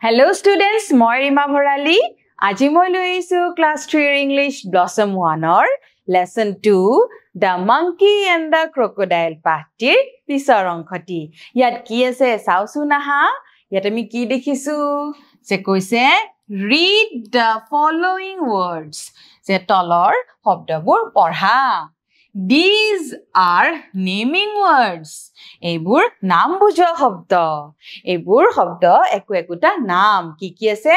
Hello students, মই ৰিমা ভৰালী আজি মই লৈ আহিছো class 3 English blossom 1 or lesson 2 the monkey and the crocodile পাঠটিৰ পিছৰ অংশটি ইয়াত কি আছে চাওচোন আহা ইয়াত আমি কি দেখিছো যে কৈছে read the following words যে তলৰ শব্দবোৰ পঢ়া These are naming words. এইবোৰ নাম বুজোৱা শব্দ এইবোৰ শব্দ একোটা নাম কি আছে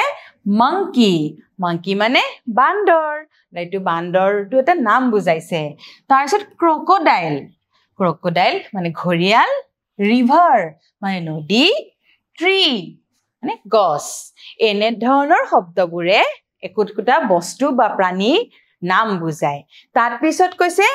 monkey monkey মানে বান্দৰ এইটো বান্দৰটো এটা নাম বুজাইছে তাৰপিছত crocodile crocodile মানে ঘৰিয়াল river মানে নদী tree মানে গছ এনে ধৰণৰ শব্দবোৰে একোটা বস্তু বা প্ৰাণী নাম বুজায় তাৰ পিছত কৈছে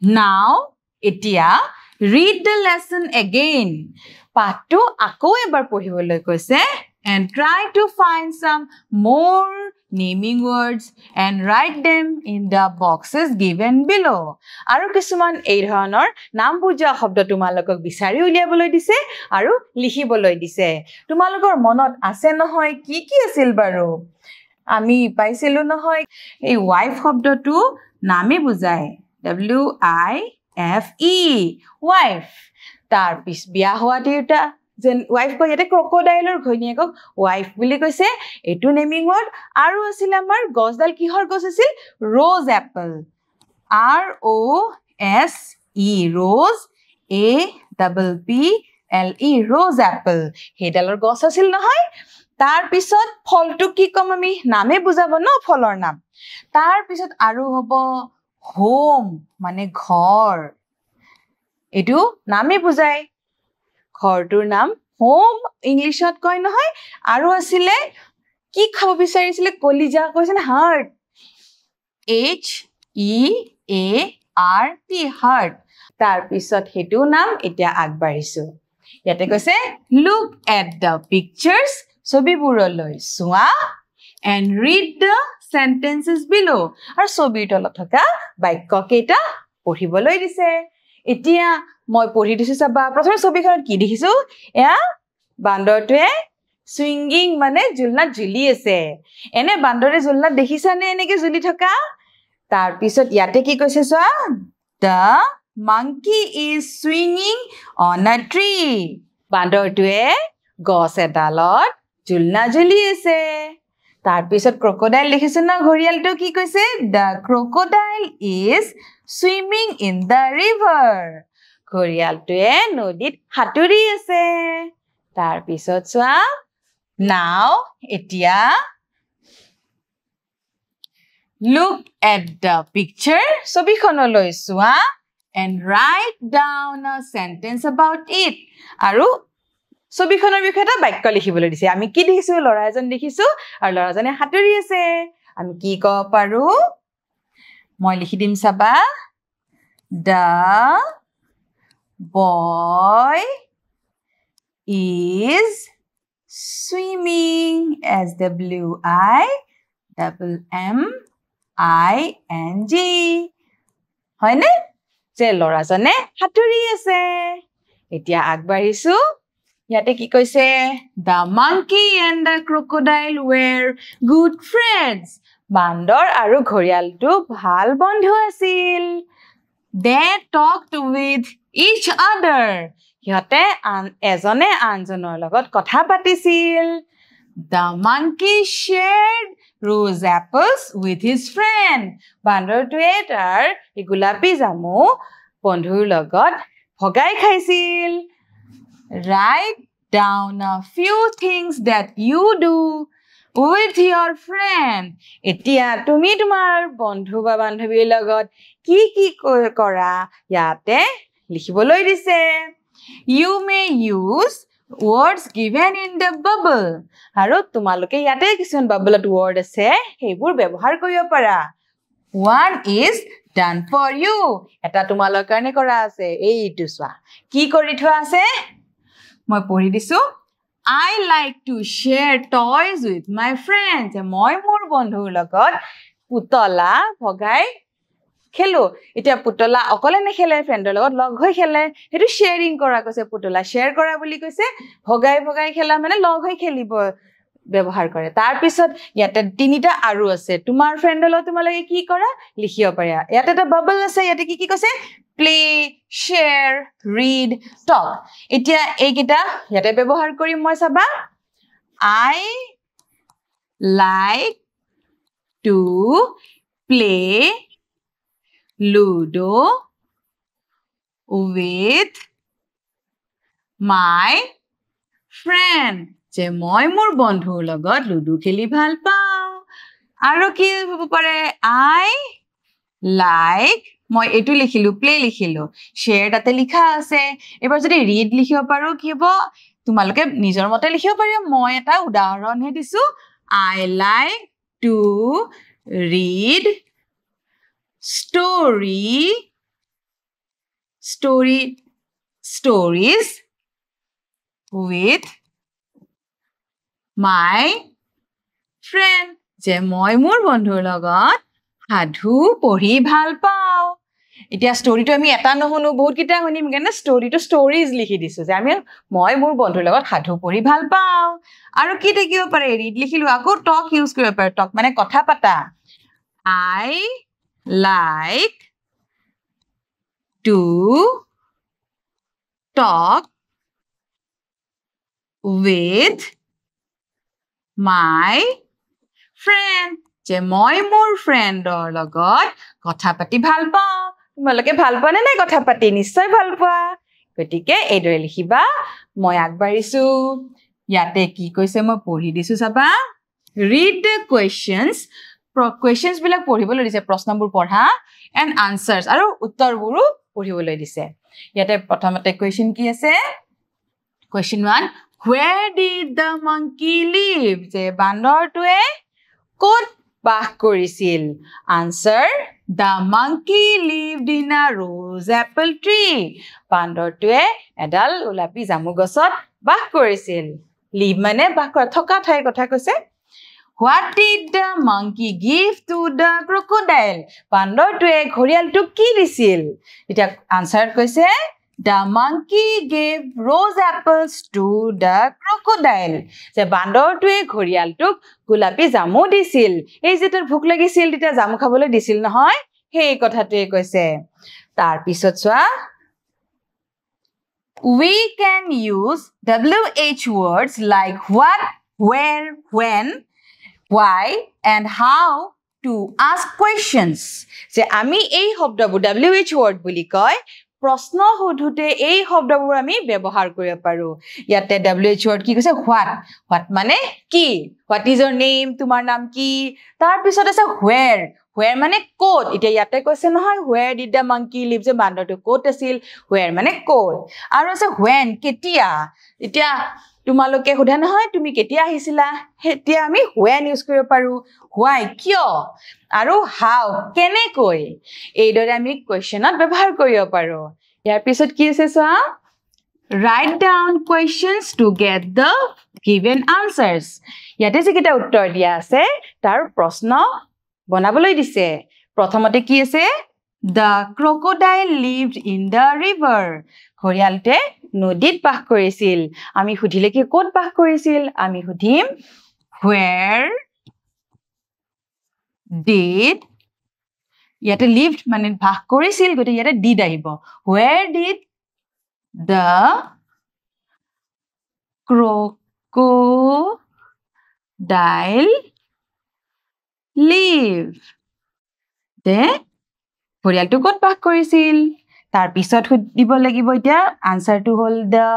Now, etia, read the lesson again. Pato ako ebar pohiboloi koise and try to find some more naming words and write them in the boxes given below. Aru kisuman ei dhonor naam buja shobdo tumalokok bisari uliaboloi dise aru likhiboloi dise. Tumalokor monot ase nohoy ki asil baru? Ami paisilu nohoy ei wife shobdo tu name bujai. W-I-F-E wife tar pis biya howa tiuta jen wife ko yate crocodile or ghoiniyek wife bili koise etu naming word aru asil amar gosdal kihor gos asil rose apple R O S E rose A double P L E rose apple hedalor gos asil nohoy tar pisot pholtu ki kom ami name bujabo no pholor nam tar pisot aru hobo home মানে ঘৰ এটো নামে বুজায় ঘৰটোৰ নাম home ইংলিশত কয় নহয় আৰু আছিলে কি খাব বিচাৰিছিলে কলিজা কৈছে না heart H E A R T heart তাৰ পিছত হেতু নাম এতিয়া আগবাঢ়িছো ইয়াতে কৈছে look at the pictures ছবিবোৰলৈ চোৱা and read the sentences below আৰু ছবিৰ তলত থকা বাক্য কেইটা পঢ়িবলৈ দিছে এতিয়া মই পঢ়ি দিছো চাবা প্ৰথম ছবিখনত কি দেখিছো এয়া বান্দৰটোৱে সুইংগিং মানে জুলনা জুলি আছে এনে বান্দৰে জুলনা দেখিছানে এনেকে জুলি থকা তাৰ পিছত ইয়াতে কি কৈছে চোৱা the monkey is swinging on a tree বান্দৰটোৱে গছ এডালত জুলনা জুলি আছে তাৰ পিছত crocodile দেখিছে না ঘৰিয়ালটো কি কৈছে the crocodile is swimming in the river ঘৰিয়ালটোৱে নদীত হাতুৰি আছে তাৰ পিছত চোৱা now এতিয়া look at the picture ছবিখনলৈ চোৱা and write down a sentence about it আৰু ছবিখনৰ বিষয়ে এটা বাক্য লিখিবলৈ দিছে আমি কি দেখিছো লৰা এজন দেখিছো আৰু লৰাজনে হাতুৰি আছে আমি কি ক পাৰো মই লিখি দিম চাবা the boy is swimming S W I double M I N G হয়নে যে লৰাজনে হাতুৰি আছে এতিয়া আগবাঢ়িছো ইয়াতে কি কৈছে the monkey and the crocodile were good friends বান্দৰ আৰু ঘৰিয়ালটো ভাল বন্ধু আছিল they talked with each other সিহঁতে এজনে আনজনৰ লগত কথা পাতিছিল the monkey shared rose apples with his friend বান্দৰটোৱে তাৰ গোলাপী জামু বন্ধুৰ লগত ভগাই খাইছিল Write down a few things that you do with your friend. এতিয়া তুমি তোমাৰ বন্ধু বা বান্ধৱীৰ লগত কি কৰা ইয়াতে লিখিবলৈ দিছে You may use words given in the bubble. আৰু তোমালোকে ইয়াতে কিছুমান বাবলত word আছে সেইবোৰ ব্যৱহাৰ কৰিব পাৰা One is done for you. এটা তোমালোকৰ কাৰণে কৰা আছে এইটো চোৱা কি কৰি থোৱা আছে মই পঢ়ি দিছো I like to share toys with my friends মই মোৰ বন্ধুৰ লগত পুতলা ভগাই খেলো এতিয়া পুতলা অকলে নেখেলে ফ্ৰেণ্ডৰ লগত লগ হৈ খেলে হেতু শেয়াৰিং কৰা কৈছে পুতলা শেয়াৰ কৰা বুলি কৈছে ভগাই ভগাই খেলা মানে লগ হৈ খেলিব ব্যৱহাৰ কৰে তাৰ পিছত ইয়াতে তিনিটা আৰু আছে তোমাৰ ফ্ৰেণ্ডৰ লগত তোমালোকে কি কৰা লিখিব পাৰা ইয়াতে এটা বাবল আছে ইয়াতে কি কৈছে প্লে শেয়াৰ ৰিড টক এতিয়া এইকেইটা ইয়াতে ব্যৱহাৰ কৰিম মই চাবা I like to play Ludo with my friend. যে মই মোৰ বন্ধুৰ লগত লুডু খেলি ভাল পাওঁ আৰু কি হ'ব পাৰে I like মই এটো লিখিলো প্লে লিখিলো শেয়াৰ তাতে লিখা আছে এবাৰ যদি ৰিড লিখিব পাৰো কি হ'ব তোমালোকে নিজৰ মতে লিখিব পাৰিবা মই এটা উদাহৰণ হে দিছো I like to read stories with my friend যে মই মোৰ বন্ধুৰ লগত সাধু পঢ়ি ভাল পাওঁ এতিয়া ষ্টৰীটো আমি এটা নহনো বহুত কিটা শুনিম কেনে ষ্টৰীটো ষ্টৰীজ লিখি দিছো যে আমি মই মোৰ বন্ধুৰ লগত সাধু পঢ়ি ভাল পাওঁ আৰু কি দেখিব পাৰে ৰিড লিখিলো আকৌ টক ইউজ কৰিব পাৰে টক মানে কথা পাতা I like to talk with my friend যে মই মোৰ ফ্ৰেণ্ডৰ লগত কথা পাতি ভাল পাওঁ তোমালোকে ভাল পোৱা নে নাই কথা পাতি নিশ্চয় ভাল পোৱা গতিকে এইদৰে লিখিবা মই আগবাঢ়িছো ইয়াতে কি কৈছে মই পঢ়ি দিছো চাবা read the questions বিলাক পঢ়িবলৈ দিছে প্ৰশ্নবোৰ পঢ়া and answers আৰু উত্তৰবোৰো পঢ়িবলৈ দিছে ইয়াতে প্ৰথমতে question কি আছে question 1 where did the monkey live যে বান্দৰটোৱে ক'ত বাস কৰিছিল answer the monkey lived in a rose apple tree বান্দৰটোৱে এডাল গোলাপী জামু গছত বাস কৰিছিল live মানে বাস কৰা থকা ঠাইৰ কথা কৈছে what did the monkey give to the crocodile বান্দৰটোৱে ঘৰিয়ালটোক কি দিছিল এটা answer কৈছে the monkey gave rose apples to the crocodile যে বান্দৰটোৱে ঘৰিয়ালটোক গোলাপী জামু দিছিল এই যে তাৰ ভোক লাগিছিল তেতিয়া জামু খাবলৈ দিছিল নহয় সেই কথাটোৱে কৈছে তাৰ পিছত চোৱা we can use WH words like what where when why and how to ask questions যে আমি এই শব্দবোৰ WH word বুলি কয় প্ৰশ্ন সোধোতে এই শব্দবোৰ আমি ব্যৱহাৰ কৰিব পাৰো ইয়াতে WH word কি কৈছে what মানে কি what is your name তোমাৰ নাম কি তাৰ পিছত আছে where মানে ক'ত এতিয়া ইয়াতে কৈছে নহয় where did the monkey live যে বান্দৰটো ক'ত আছিল where মানে ক'ত আৰু আছে when কেতিয়া এতিয়া তোমালোকে সোধা নহয় তুমি কেতিয়া আহিছিলা এতিয়া আমি when ইউজ কৰিব পাৰো why কিয় আৰু how কেনেকৈ এইদৰে আমি কোৱেশ্চনত ব্যৱহাৰ কৰিব পাৰো ইয়াৰ পিছত কি আছে চোৱা write down questions to get the given answers ইয়াতে যে কিটা উত্তৰ দিয়া আছে তাৰ প্ৰশ্ন বনাবলৈ দিছে প্ৰথমতে কি আছে the crocodile lived in the river ঘৰিয়ালতে নদীত বাস কৰিছিল আমি সুধিলে কি ক'ত বাস কৰিছিল আমি সুধিম where did ইয়াতে lived মানে বাস কৰিছিল গতে ইয়াতে did আহিব where did the crocodile live তে ঘৰিয়ালটো ক'ত বাস কৰিছিল তাৰ পিছত দিব লাগিব এতিয়া আনসাৰটো হ'ল the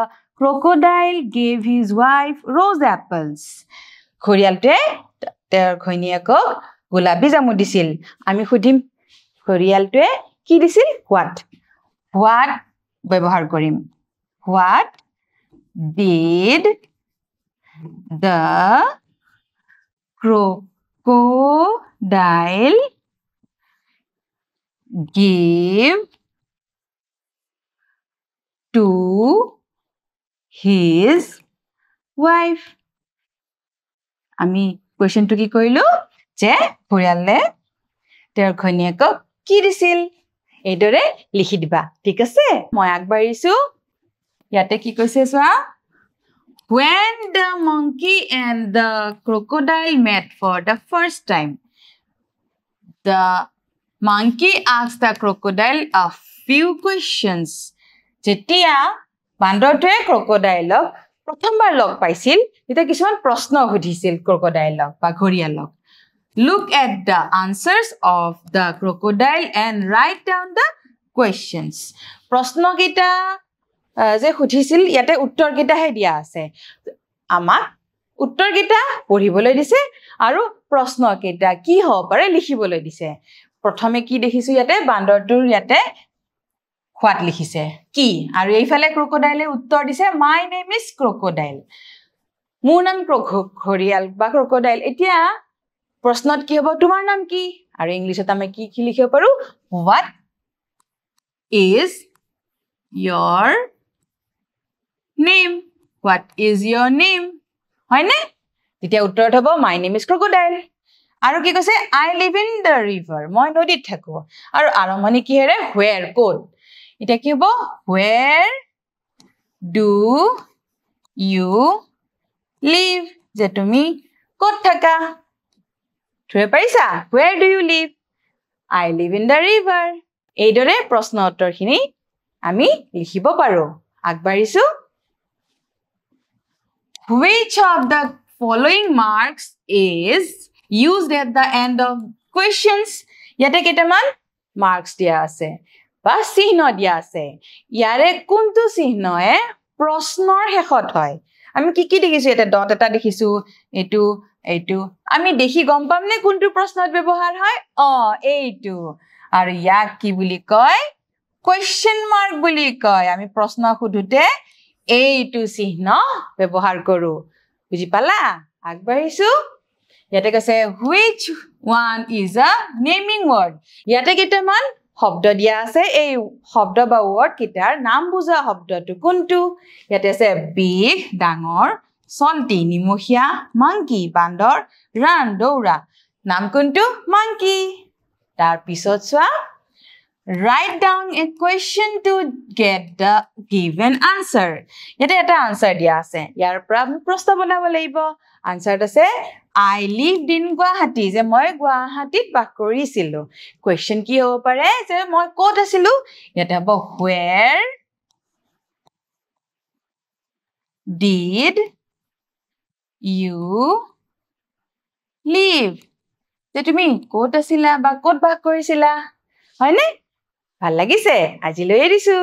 crocodile gave his wife rose apples ঘৰিয়ালটোৱে তেওঁৰ ঘৈণীয়েকক গোলাপী জামু দিছিল আমি সুধিম ঘৰিয়ালটোৱে কি দিছিল what ব্যৱহাৰ কৰিম what did the crocodile give to his wife আমি কোৱেশ্চনটো কি কৰিলো যে ঘৰিয়ালে তেওঁৰ ঘৈণীয়েকক কি দিছিল এইদৰে লিখি দিবা ঠিক আছে মই আগবাঢ়িছো ইয়াতে কি কৈছে চোৱা when the monkey and the crocodile met for the first time the monkey asked the crocodile a few questions যেতিয়া বান্দৰটোৱে ক্ৰকডাইলক প্ৰথমবাৰ লগ পাইছিল তেতিয়া কিছুমান প্ৰশ্ন সুধিছিল ক্ৰকডাইলক বা ঘৰিয়ালক look at the answers of the crocodile and write down the questions প্ৰশ্ন কেইটা যে সুধিছিল ইয়াতে উত্তৰ কেইটাহে দিয়া আছে আমাক উত্তৰ কেইটা পঢ়িবলৈ দিছে আৰু প্ৰশ্ন কেইটা কি হ'ব পাৰে লিখিবলৈ দিছে প্ৰথমে কি দেখিছো ইয়াতে বান্দৰটোৰ ইয়াতে হোৱাট লিখিছে কি আৰু এইফালে ক্ৰকডাইলে উত্তৰ দিছে my name is crocodile মোৰ নাম ঘৰিয়াল বা ক্ৰকডাইল এতিয়া প্ৰশ্নত কি হ'ব তোমাৰ নাম কি আৰু ইংলিশত আমি কি লিখিব পাৰো what is your name what is your name হয়নে তেতিয়া উত্তৰত হ'ব my name is crocodile আৰু কি কৈছে I live in the river মই নদীত থাকো আৰু আৰম্ভণি কি হেৰে where ক'ত এটা কি হ'ব where do you live যে তুমি ক'ত থাকা ধৰিব পাৰিছা where do you live I live in the river এইদৰে প্ৰশ্ন উত্তৰখিনি আমি লিখিব পাৰো আগবাঢ়িছো which of the following marks is used at the end of questions ইয়াতে কেইটামান marks দিয়া আছে বা চিহ্ন দিয়া আছে ইয়াৰে কোনটো চিহ্নয়ে প্ৰশ্নৰ শেষত হয় আমি কি দেখিছো এটা ডট এটা দেখিছো এইটো আমি দেখি গম পাম নে কোনটো প্ৰশ্নত ব্যৱহাৰ হয় এইটো আৰু ইয়াক কি বুলি কয় question mark বুলি কয় আমি প্ৰশ্ন খুধুতে এইটো চিহ্ন ব্যৱহাৰ কৰো বুজি পালা আগবাঢ়িছো ইয়াতে কৈছে which one is a naming word ইয়াতে কেইটামান শব্দ দিয়া আছে এই শব্দ বা word কিটাৰ নাম বুজা শব্দটো কোনটো ইয়াতে আছে big ডাঙৰ salty নিমখীয়া monkey বান্দৰ run দৌৰা নাম কোনটো monkey তাৰ পিছত চোৱা write down a question to get the given answer ইয়াতে এটা answer দিয়া আছে ইয়াৰ পৰা প্ৰশ্ন বনাব লাগিব answer আছে I lived in Guwahati যে মই গুৱাহাটীত বাস কৰিছিলো question কি হ'ব পাৰে যে মই ক'ত আছিলো ইয়াতে হ'ব where did you live যে তুমি ক'ত আছিলা বা ক'ত বাস কৰিছিলা হয়নে ভাল লাগিছে আজিলৈ এৰিছো